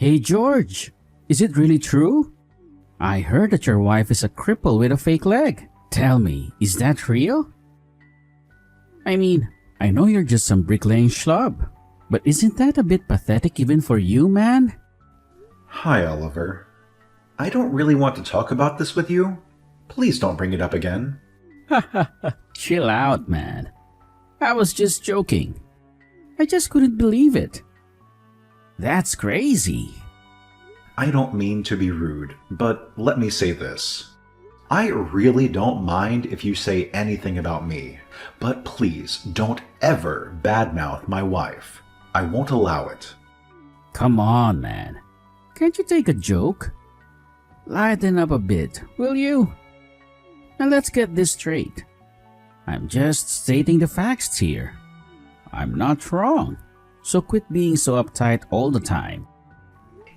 Hey George, is it really true? I heard that your wife is a cripple with a fake leg. Tell me, is that real? I mean, I know you're just some bricklaying schlub, but isn't that a bit pathetic even for you, man? Hi, Oliver. I don't really want to talk about this with you. Please don't bring it up again. Chill out, man. I was just joking. I just couldn't believe it. That's crazy. I don't mean to be rude, but let me say this. I really don't mind if you say anything about me, but please don't ever badmouth my wife. I won't allow it. Come on, man. Can't you take a joke? Lighten up a bit, will you? And let's get this straight. I'm just stating the facts here. I'm not wrong, so quit being so uptight all the time.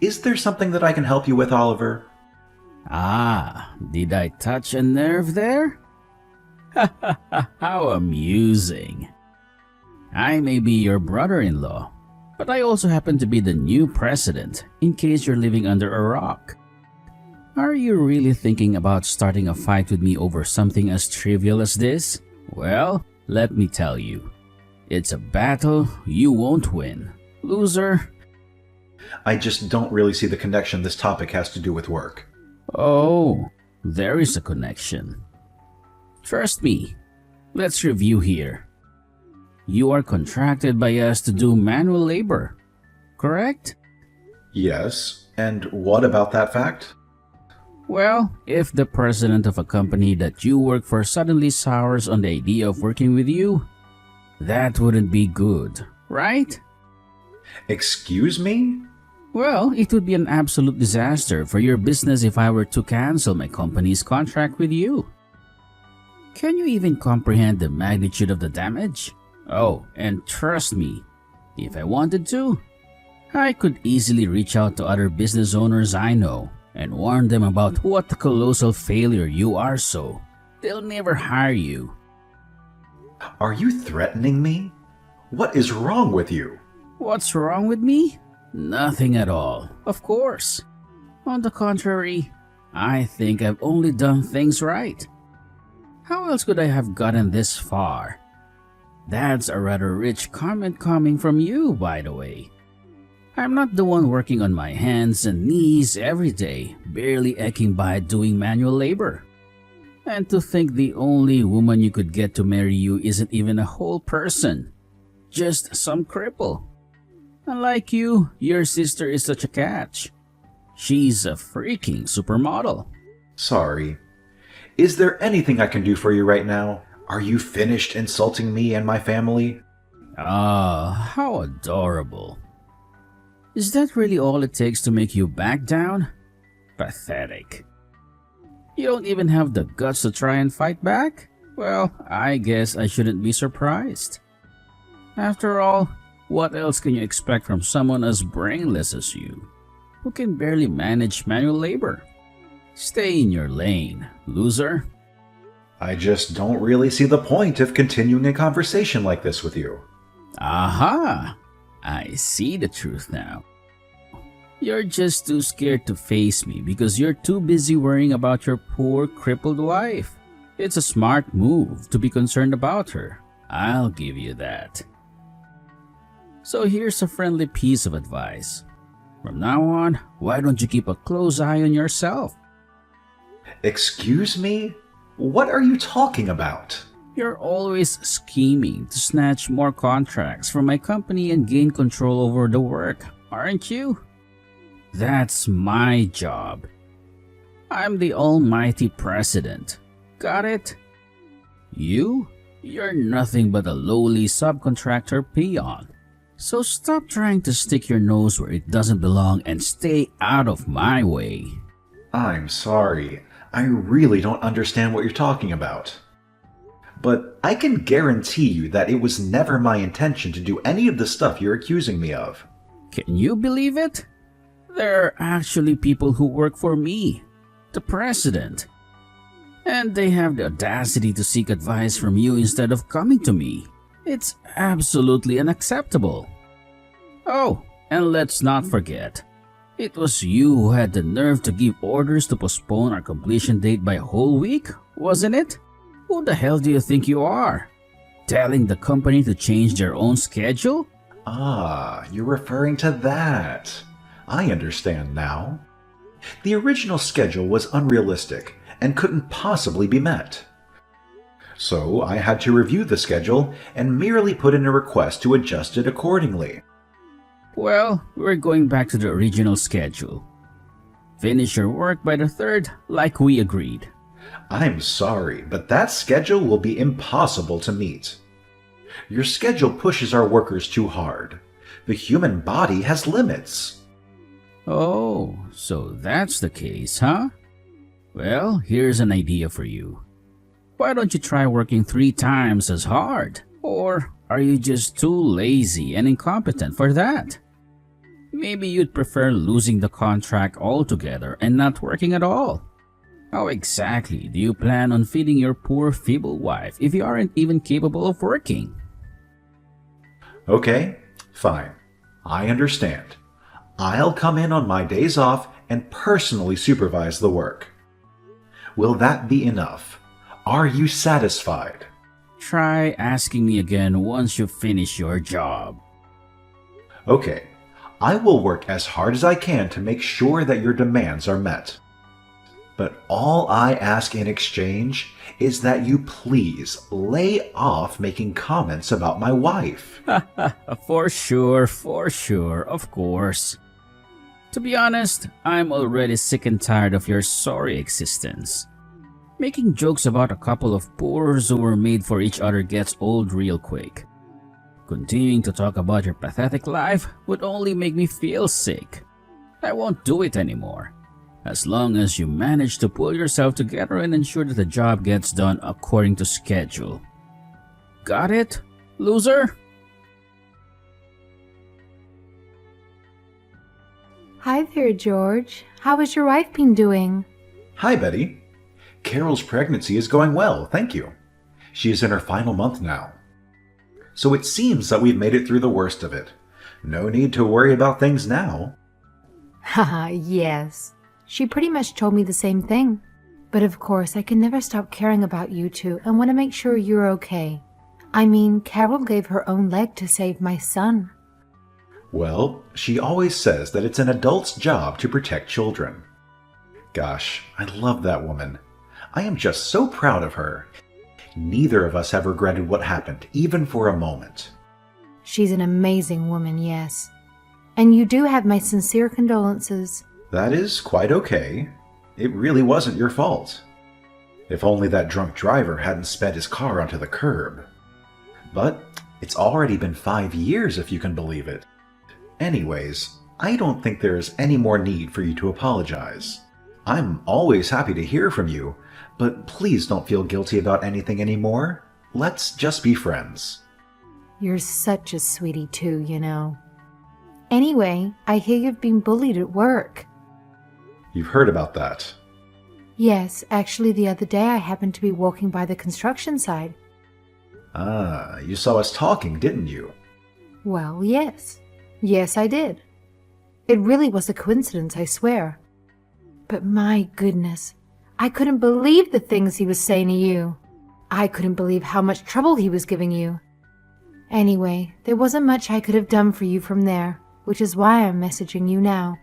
Is there something that I can help you with, Oliver? Ah, did I touch a nerve there? How amusing. I may be your brother-in-law, but I also happen to be the new president, in case you're living under a rock. Are you really thinking about starting a fight with me over something as trivial as this? Well, let me tell you. It's a battle you won't win. Loser. I just don't really see the connection this topic has to do with work. Oh, there is a connection. Trust me. Let's review here. You are contracted by us to do manual labor, correct? Yes, and what about that fact? Well, if the president of a company that you work for suddenly sours on the idea of working with you, that wouldn't be good, right? Excuse me? Well, it would be an absolute disaster for your business if I were to cancel my company's contract with you. Can you even comprehend the magnitude of the damage? Oh, and trust me, if I wanted to, I could easily reach out to other business owners I know and warn them about what a colossal failure you are, so they'll never hire you. Are you threatening me? What is wrong with you? What's wrong with me? Nothing at all, of course. On the contrary, I think I've only done things right. How else could I have gotten this far? That's a rather rich comment coming from you, by the way. I'm not the one working on my hands and knees every day, barely ecking by doing manual labor. And to think the only woman you could get to marry you isn't even a whole person, just some cripple. Unlike you, your sister is such a catch. She's a freaking supermodel. Sorry. Is there anything I can do for you right now? Are you finished insulting me and my family? Ah, how adorable. Is that really all it takes to make you back down? Pathetic. You don't even have the guts to try and fight back? Well, I guess I shouldn't be surprised. After all, what else can you expect from someone as brainless as you, who can barely manage manual labor? Stay in your lane, loser. I just don't really see the point of continuing a conversation like this with you. Aha! I see the truth now. You're just too scared to face me because you're too busy worrying about your poor crippled wife. It's a smart move to be concerned about her. I'll give you that. So here's a friendly piece of advice. From now on, why don't you keep a close eye on yourself? Excuse me? What are you talking about? You're always scheming to snatch more contracts from my company and gain control over the work, aren't you? That's my job. I'm the almighty president. Got it? You're nothing but a lowly subcontractor peon. So stop trying to stick your nose where it doesn't belong and stay out of my way. I'm sorry. I really don't understand what you're talking about. But I can guarantee you that it was never my intention to do any of the stuff you're accusing me of. Can you believe it? There are actually people who work for me, the president. And they have the audacity to seek advice from you instead of coming to me. It's absolutely unacceptable. Oh, and let's not forget, It was you who had the nerve to give orders to postpone our completion date by a whole week, wasn't it? Who the hell do you think you are? Telling the company to change their own schedule? Ah, you're referring to that. I understand now. The original schedule was unrealistic and couldn't possibly be met. So I had to review the schedule and merely put in a request to adjust it accordingly. Well, we're going back to the original schedule. Finish your work by the 3rd, like we agreed. I'm sorry, but that schedule will be impossible to meet. Your schedule pushes our workers too hard. The human body has limits. Oh, so that's the case, huh? Well, here's an idea for you. Why don't you try working 3 times as hard? Or are you just too lazy and incompetent for that? Maybe you'd prefer losing the contract altogether and not working at all. How exactly do you plan on feeding your poor feeble wife if you aren't even capable of working? Okay, fine. I understand. I'll come in on my days off and personally supervise the work. Will that be enough? Are you satisfied? Try asking me again once you finish your job. Okay, I will work as hard as I can to make sure that your demands are met. But all I ask in exchange is that you please lay off making comments about my wife. For sure, of course. To be honest, I'm already sick and tired of your sorry existence. Making jokes about a couple of poors who were made for each other gets old real quick. Continuing to talk about your pathetic life would only make me feel sick. I won't do it anymore. As long as you manage to pull yourself together and ensure that the job gets done according to schedule. Got it, loser? Hi there, George. How has your wife been doing? Hi, Betty. Carol's pregnancy is going well, thank you. She is in her final month now. So it seems that we've made it through the worst of it. No need to worry about things now. Haha, yes. She pretty much told me the same thing. But of course, I can never stop caring about you two and want to make sure you're okay. I mean, Carol gave her own leg to save my son. Well, she always says that it's an adult's job to protect children. Gosh, I love that woman. I am just so proud of her. Neither of us have regretted what happened, even for a moment. She's an amazing woman, yes. And you do have my sincere condolences. That is quite okay. It really wasn't your fault. If only that drunk driver hadn't sped his car onto the curb. But it's already been 5 years, if you can believe it. Anyways, I don't think there is any more need for you to apologize. I'm always happy to hear from you, but please don't feel guilty about anything anymore. Let's just be friends. You're such a sweetie too, you know. Anyway, I hear you've been bullied at work. You've heard about that. Yes, actually the other day I happened to be walking by the construction site. Ah, you saw us talking, didn't you? Well, yes. Yes, I did. It really was a coincidence, I swear. But my goodness, I couldn't believe the things he was saying to you. I couldn't believe how much trouble he was giving you. Anyway, there wasn't much I could have done for you from there, which is why I'm messaging you now.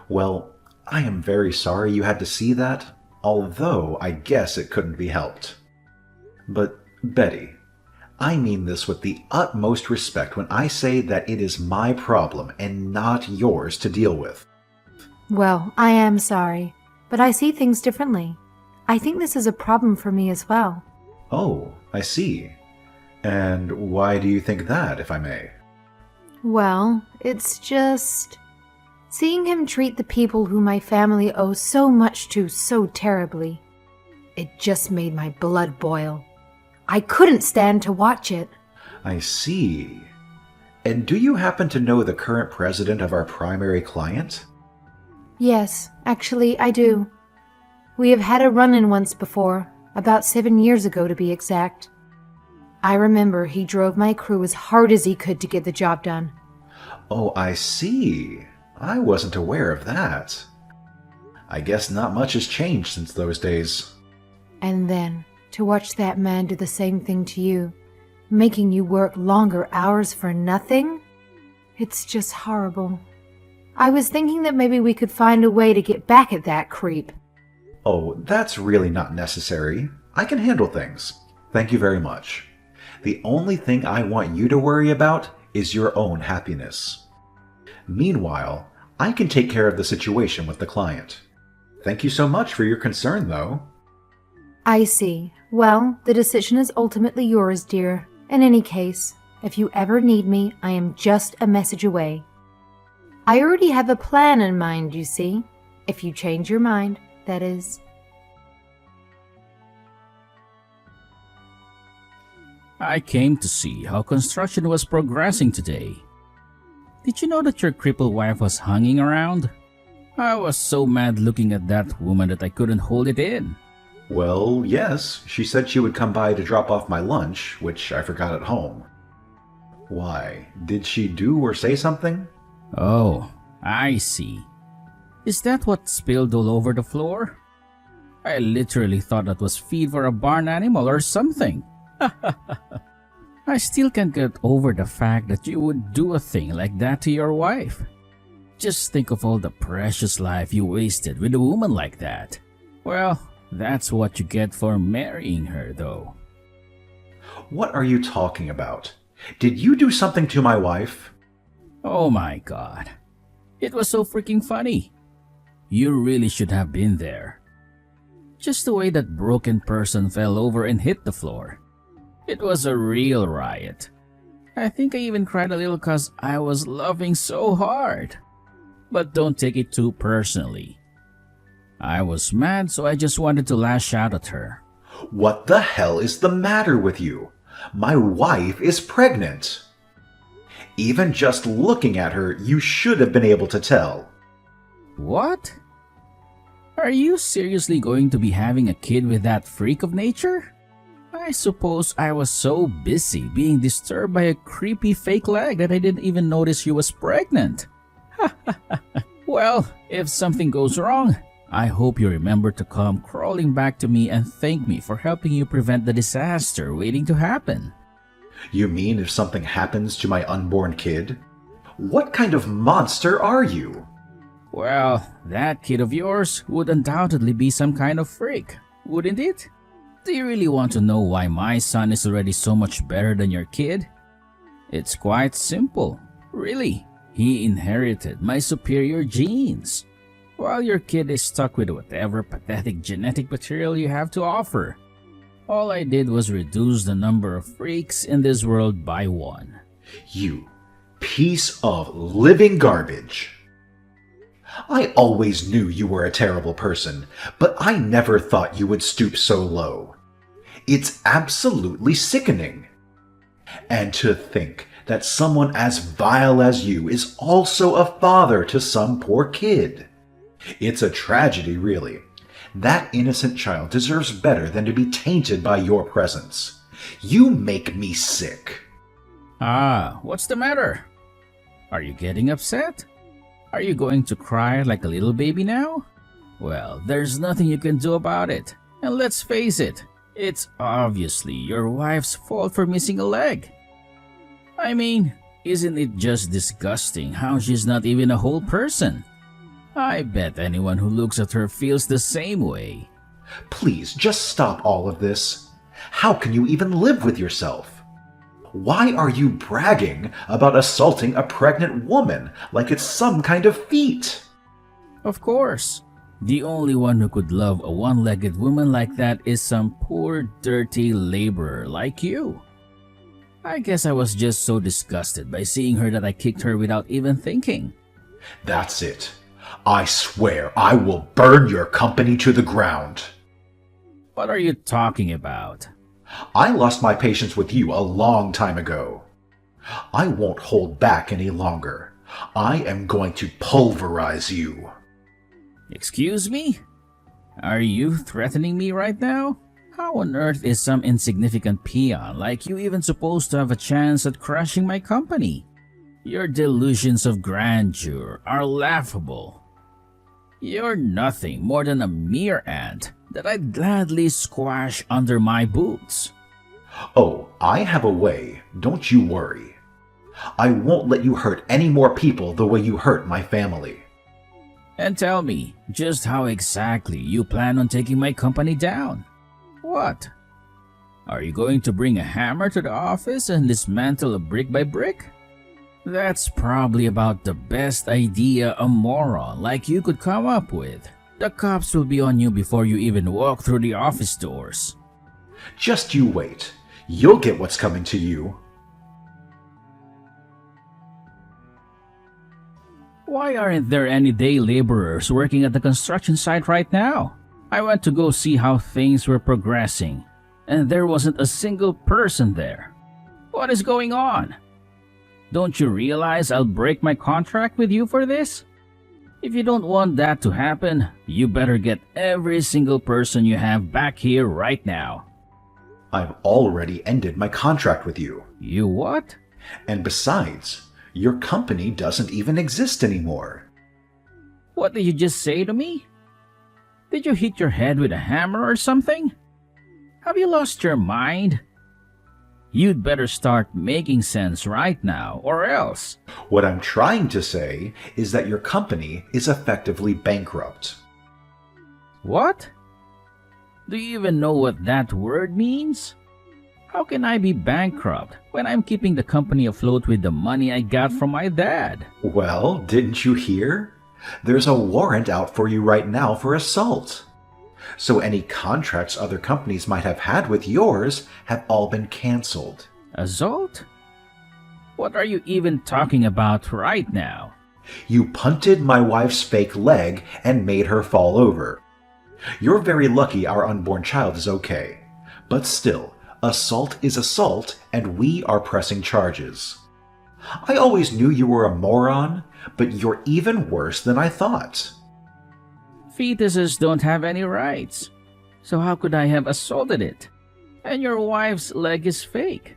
Well, I am very sorry you had to see that, although I guess it couldn't be helped. But, Betty, I mean this with the utmost respect when I say that it is my problem and not yours to deal with. Well, I am sorry, but I see things differently. I think this is a problem for me as well. Oh, I see. And why do you think that, if I may? Well, it's just... seeing him treat the people who my family owes so much to so terribly. It just made my blood boil. I couldn't stand to watch it. I see. And do you happen to know the current president of our primary client? Yes, actually, I do. We have had a run-in once before, about 7 years ago to be exact. I remember he drove my crew as hard as he could to get the job done. Oh, I see. I wasn't aware of that. I guess not much has changed since those days. And then, to watch that man do the same thing to you, making you work longer hours for nothing? It's just horrible. I was thinking that maybe we could find a way to get back at that creep. Oh, that's really not necessary. I can handle things. Thank you very much. The only thing I want you to worry about is your own happiness. Meanwhile, I can take care of the situation with the client. Thank you so much for your concern, though. I see. Well, the decision is ultimately yours, dear. In any case, if you ever need me, I am just a message away. I already have a plan in mind, you see. If you change your mind, that is. I came to see how construction was progressing today. Did you know that your crippled wife was hanging around? I was so mad looking at that woman that I couldn't hold it in. Well, yes, she said she would come by to drop off my lunch, which I forgot at home. Why, did she do or say something? Oh, I see. Is that what spilled all over the floor? I literally thought that was feed for a barn animal or something. I still can't get over the fact that you would do a thing like that to your wife. Just think of all the precious life you wasted with a woman like that. Well, that's what you get for marrying her, though. What are you talking about? Did you do something to my wife? Oh my god. It was so freaking funny. You really should have been there. Just the way that broken person fell over and hit the floor. It was a real riot. I think I even cried a little cause I was laughing so hard. But don't take it too personally. I was mad, so I just wanted to lash out at her. What the hell is the matter with you? My wife is pregnant. Even just looking at her, you should have been able to tell. What? Are you seriously going to be having a kid with that freak of nature? I suppose I was so busy being disturbed by a creepy fake leg that I didn't even notice she was pregnant. Well, if something goes wrong, I hope you remember to come crawling back to me and thank me for helping you prevent the disaster waiting to happen. You mean if something happens to my unborn kid? What kind of monster are you? Well, that kid of yours would undoubtedly be some kind of freak, wouldn't it? Do you really want to know why my son is already so much better than your kid? It's quite simple, really. He inherited my superior genes, while your kid is stuck with whatever pathetic genetic material you have to offer. All I did was reduce the number of freaks in this world by one. You piece of living garbage. I always knew you were a terrible person, but I never thought you would stoop so low. It's absolutely sickening. And to think that someone as vile as you is also a father to some poor kid. It's a tragedy, really. That innocent child deserves better than to be tainted by your presence. You make me sick. Ah, what's the matter? Are you getting upset? Are you going to cry like a little baby now? Well, there's nothing you can do about it. And let's face it, it's obviously your wife's fault for missing a leg. I mean, isn't it just disgusting how she's not even a whole person? I bet anyone who looks at her feels the same way. Please, just stop all of this. How can you even live with yourself? Why are you bragging about assaulting a pregnant woman like it's some kind of feat? Of course. The only one who could love a one-legged woman like that is some poor, dirty laborer like you. I guess I was just so disgusted by seeing her that I kicked her without even thinking. That's it. I swear I will burn your company to the ground. What are you talking about? I lost my patience with you a long time ago. I won't hold back any longer. I am going to pulverize you. Excuse me? Are you threatening me right now? How on earth is some insignificant peon like you even supposed to have a chance at crushing my company? Your delusions of grandeur are laughable. You're nothing more than a mere ant that I'd gladly squash under my boots. Oh, I have a way, don't you worry. I won't let you hurt any more people the way you hurt my family. And tell me just how exactly you plan on taking my company down. What? Are you going to bring a hammer to the office and dismantle it brick by brick? That's probably about the best idea a moron like you could come up with. The cops will be on you before you even walk through the office doors. Just you wait. You'll get what's coming to you. Why aren't there any day laborers working at the construction site right now? I went to go see how things were progressing, and there wasn't a single person there. What is going on? Don't you realize I'll break my contract with you for this? If you don't want that to happen, you better get every single person you have back here right now. I've already ended my contract with you. You what? And besides, your company doesn't even exist anymore. What did you just say to me? Did you hit your head with a hammer or something? Have you lost your mind? You'd better start making sense right now, or else. What I'm trying to say is that your company is effectively bankrupt. What? Do you even know what that word means? How can I be bankrupt when I'm keeping the company afloat with the money I got from my dad? Well, didn't you hear? There's a warrant out for you right now for assault. So any contracts other companies might have had with yours have all been canceled. Assault? What are you even talking about right now? You punted my wife's fake leg and made her fall over. You're very lucky our unborn child is okay. But still, assault is assault, and we are pressing charges. I always knew you were a moron, but you're even worse than I thought. Fetuses don't have any rights. So how could I have assaulted it? And your wife's leg is fake.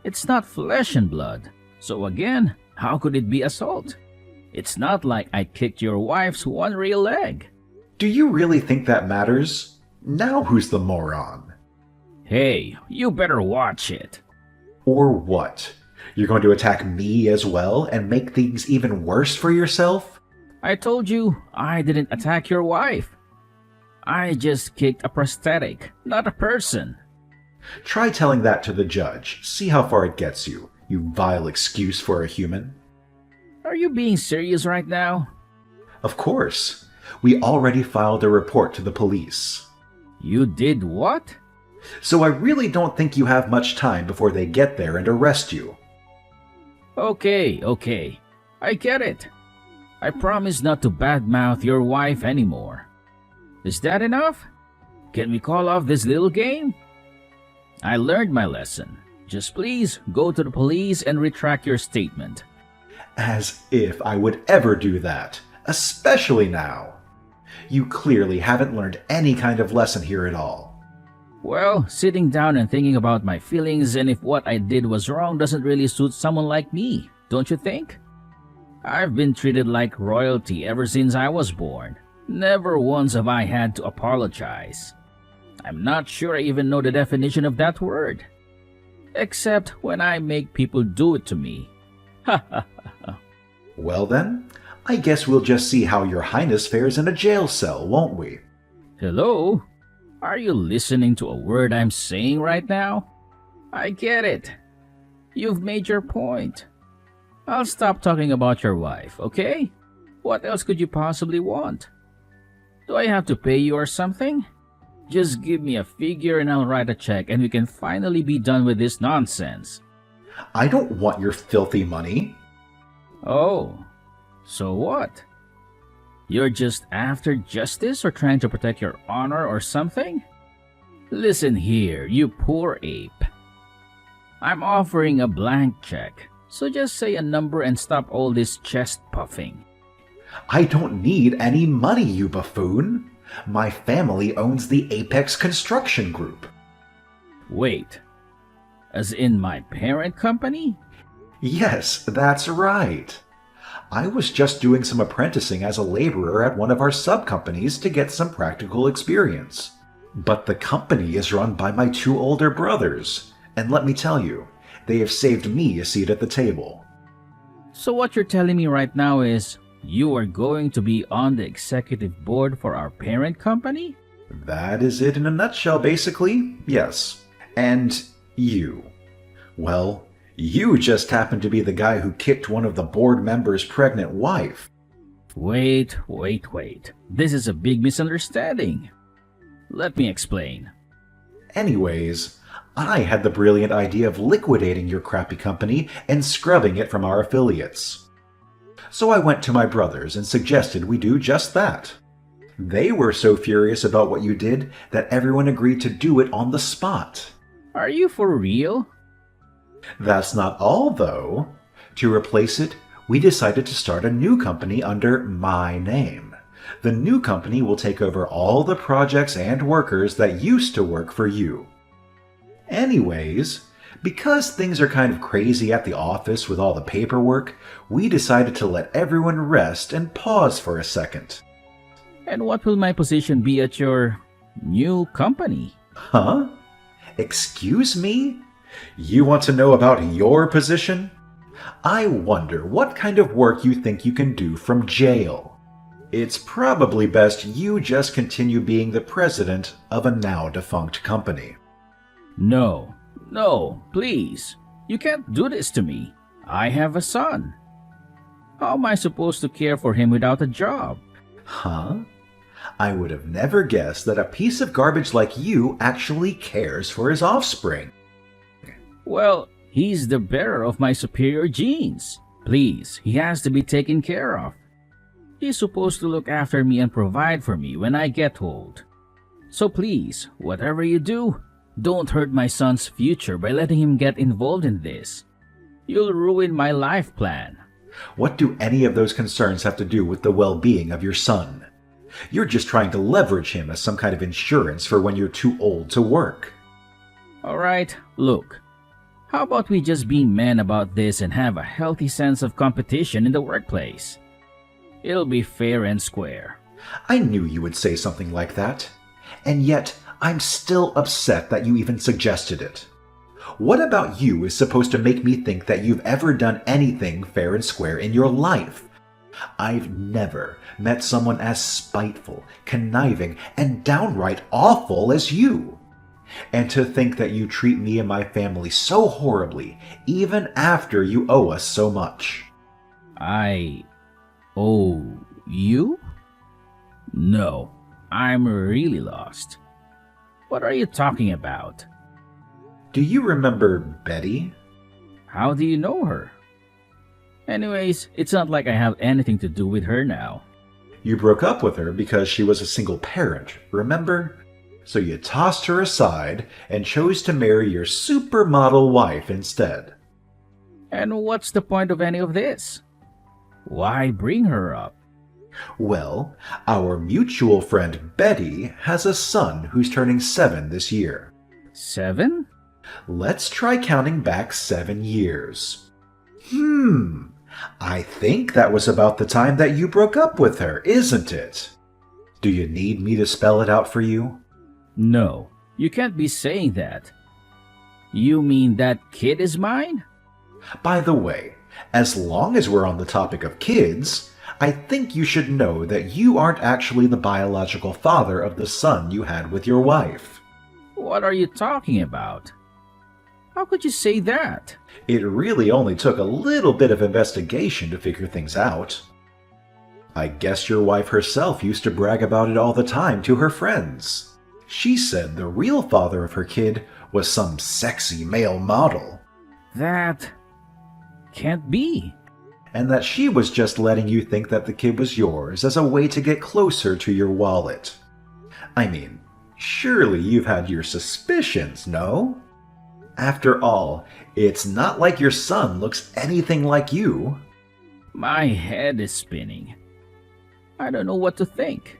It's not flesh and blood. So again, how could it be assault? It's not like I kicked your wife's one real leg. Do you really think that matters? Now who's the moron? Hey, you better watch it. Or what? You're going to attack me as well and make things even worse for yourself? I told you I didn't attack your wife. I just kicked a prosthetic, not a person. Try telling that to the judge. See how far it gets you, you vile excuse for a human. Are you being serious right now? Of course. We already filed a report to the police. You did what? So I really don't think you have much time before they get there and arrest you. Okay. I get it. I promise not to badmouth your wife anymore. Is that enough? Can we call off this little game? I learned my lesson. Just please go to the police and retract your statement. As if I would ever do that, especially now. You clearly haven't learned any kind of lesson here at all. Well, sitting down and thinking about my feelings and if what I did was wrong doesn't really suit someone like me, don't you think? I've been treated like royalty ever since I was born. Never once have I had to apologize. I'm not sure I even know the definition of that word. Except when I make people do it to me. Ha ha ha. Well then, I guess we'll just see how your highness fares in a jail cell, won't we? Hello? Are you listening to a word I'm saying right now? I get it. You've made your point. I'll stop talking about your wife, okay? What else could you possibly want? Do I have to pay you or something? Just give me a figure and I'll write a check and we can finally be done with this nonsense. I don't want your filthy money. Oh, so what? You're just after justice or trying to protect your honor or something? Listen here, you poor ape. I'm offering a blank check, so just say a number and stop all this chest puffing. I don't need any money, you buffoon. My family owns the Apex Construction Group. Wait, as in my parent company? Yes, that's right. I was just doing some apprenticing as a laborer at one of our sub-companies to get some practical experience. But the company is run by my two older brothers, and let me tell you, they have saved me a seat at the table. So what you're telling me right now is you are going to be on the executive board for our parent company? That is it in a nutshell, basically, yes. And you. Well, you just happen to be the guy who kicked one of the board members' pregnant wife. Wait. This is a big misunderstanding. Let me explain. Anyways, I had the brilliant idea of liquidating your crappy company and scrubbing it from our affiliates. So I went to my brothers and suggested we do just that. They were so furious about what you did that everyone agreed to do it on the spot. Are you for real? That's not all, though. To replace it, we decided to start a new company under my name. The new company will take over all the projects and workers that used to work for you. Anyways, because things are kind of crazy at the office with all the paperwork, we decided to let everyone rest and pause for a second. And what will my position be at your new company? Huh? Excuse me? You want to know about your position? I wonder what kind of work you think you can do from jail. It's probably best you just continue being the president of a now-defunct company. No, please. You can't do this to me. I have a son. How am I supposed to care for him without a job? Huh? I would have never guessed that a piece of garbage like you actually cares for his offspring. Well, he's the bearer of my superior genes. Please, he has to be taken care of. He's supposed to look after me and provide for me when I get old. So please, whatever you do, don't hurt my son's future by letting him get involved in this. You'll ruin my life plan. What do any of those concerns have to do with the well-being of your son? You're just trying to leverage him as some kind of insurance for when you're too old to work. Alright, look. How about we just be men about this and have a healthy sense of competition in the workplace? It'll be fair and square. I knew you would say something like that. And yet, I'm still upset that you even suggested it. What about you is supposed to make me think that you've ever done anything fair and square in your life? I've never met someone as spiteful, conniving, and downright awful as you. And to think that you treat me and my family so horribly, even after you owe us so much. I owe you? No, I'm really lost. What are you talking about? Do you remember Betty? How do you know her? Anyways, it's not like I have anything to do with her now. You broke up with her because she was a single parent, remember? So you tossed her aside and chose to marry your supermodel wife instead. And what's the point of any of this? Why bring her up? Well, our mutual friend Betty has a son who's turning 7 this year. 7? Let's try counting back 7 years. I think that was about the time that you broke up with her, isn't it? Do you need me to spell it out for you? No, you can't be saying that. You mean that kid is mine? By the way, as long as we're on the topic of kids, I think you should know that you aren't actually the biological father of the son you had with your wife. What are you talking about? How could you say that? It really only took a little bit of investigation to figure things out. I guess your wife herself used to brag about it all the time to her friends. She said the real father of her kid was some sexy male model. That can't be. And that she was just letting you think that the kid was yours as a way to get closer to your wallet. I mean, surely you've had your suspicions, no? After all, it's not like your son looks anything like you. My head is spinning. I don't know what to think.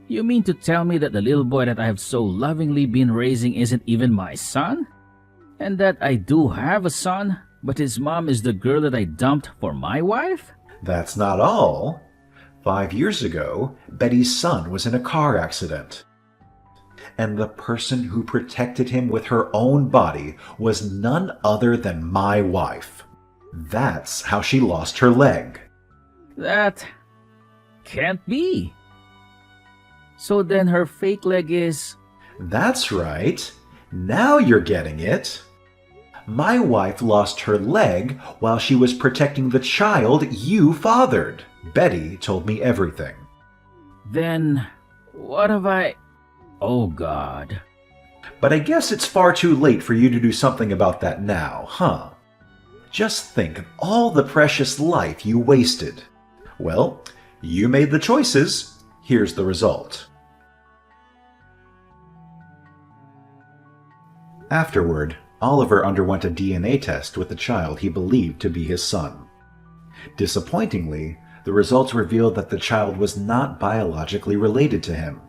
You mean to tell me that the little boy that I have so lovingly been raising isn't even my son? And that I do have a son, But his mom is the girl that I dumped for my wife? That's not all. 5 years ago, Betty's son was in a car accident. And the person who protected him with her own body was none other than my wife. That's how she lost her leg. That can't be. So then her fake leg is... That's right. Now you're getting it. My wife lost her leg while she was protecting the child you fathered. Betty told me everything. Then what have I... Oh God. But I guess it's far too late for you to do something about that now, huh? Just think of all the precious life you wasted. Well, you made the choices. Here's the result. Afterward, Oliver underwent a DNA test with the child he believed to be his son. Disappointingly, the results revealed that the child was not biologically related to him.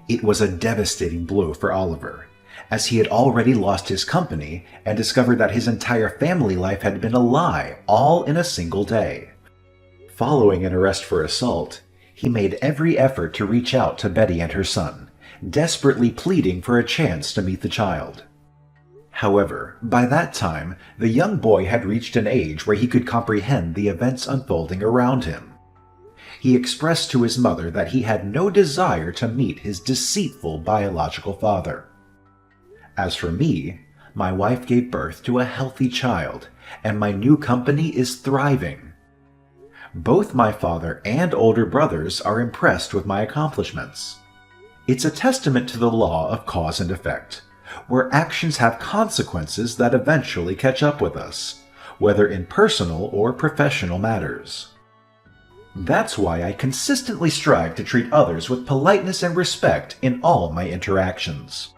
It was a devastating blow for Oliver, as he had already lost his company and discovered that his entire family life had been a lie, all in a single day. Following an arrest for assault, he made every effort to reach out to Betty and her son, desperately pleading for a chance to meet the child. However, by that time, the young boy had reached an age where he could comprehend the events unfolding around him. He expressed to his mother that he had no desire to meet his deceitful biological father. As for me, my wife gave birth to a healthy child, and my new company is thriving. Both my father and older brothers are impressed with my accomplishments. It's a testament to the law of cause and effect, where actions have consequences that eventually catch up with us, whether in personal or professional matters. That's why I consistently strive to treat others with politeness and respect in all my interactions.